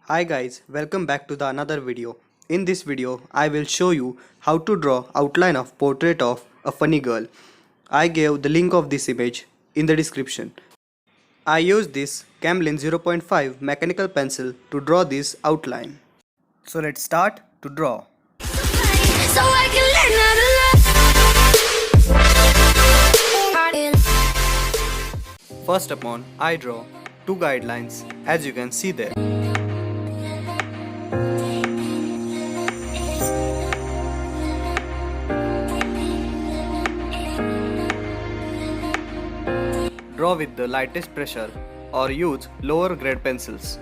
Hi guys, welcome back to the another video. In this video, I will show you how to draw outline of portrait of a funny girl. I gave the link of this image in the description. I used this Camlin 0.5 mechanical pencil to draw this outline. So let's start to draw. So I can learn how to love. First upon, I draw two guidelines as you can see there. Draw with the lightest pressure or use lower grade pencils.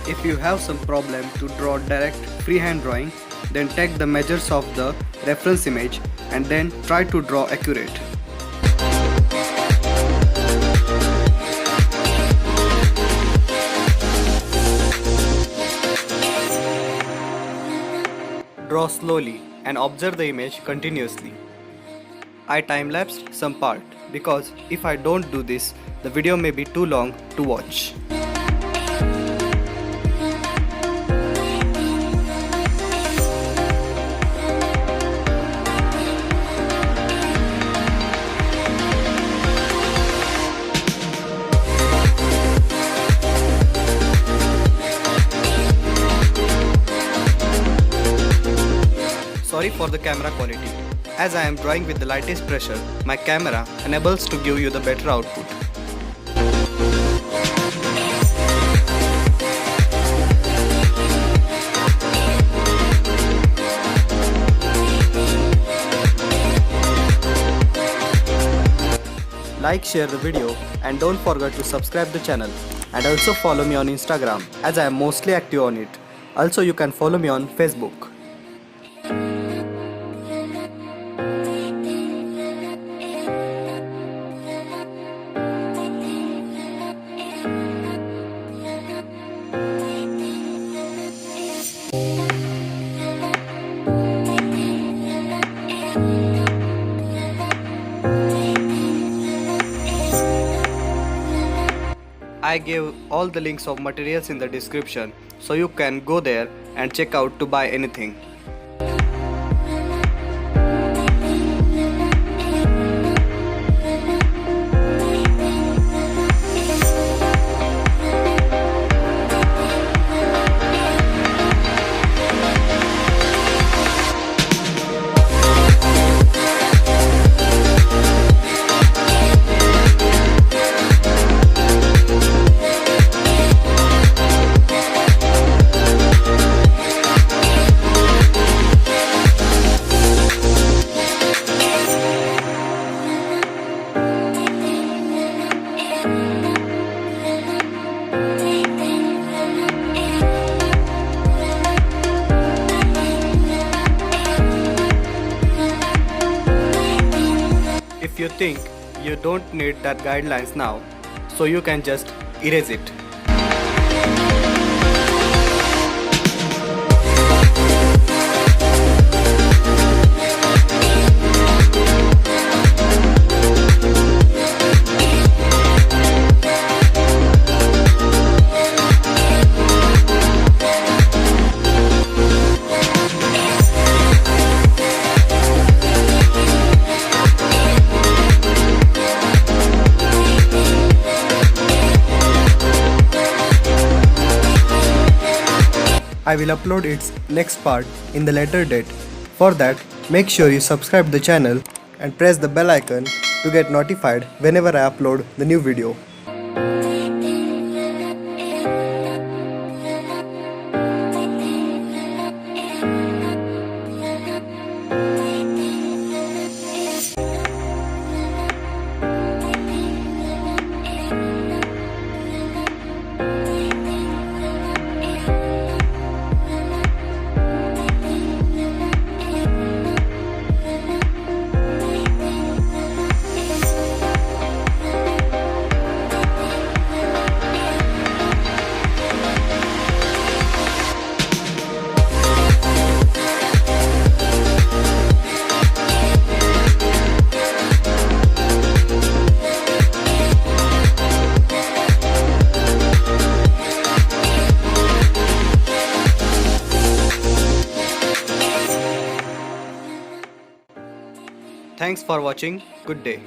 If you have some problem to draw direct freehand drawing, then take the measures of the reference image and then try to draw accurate. Draw slowly and observe the image continuously. I time-lapsed some part because if I don't do this, the video may be too long to watch. Sorry for the camera quality. As I am drawing with the lightest pressure, my camera enables to give you the better output. Like, share the video and don't forget to subscribe the channel and also follow me on Instagram as I am mostly active on it. Also you can follow me on Facebook. I gave all the links of materials in the description so you can go there and check out to buy anything. If you think you don't need that guidelines now, so you can just erase it. I will upload its next part in the later date. For that, make sure you subscribe the channel and press the bell icon to get notified whenever I upload the new video. Thanks for watching. Good day.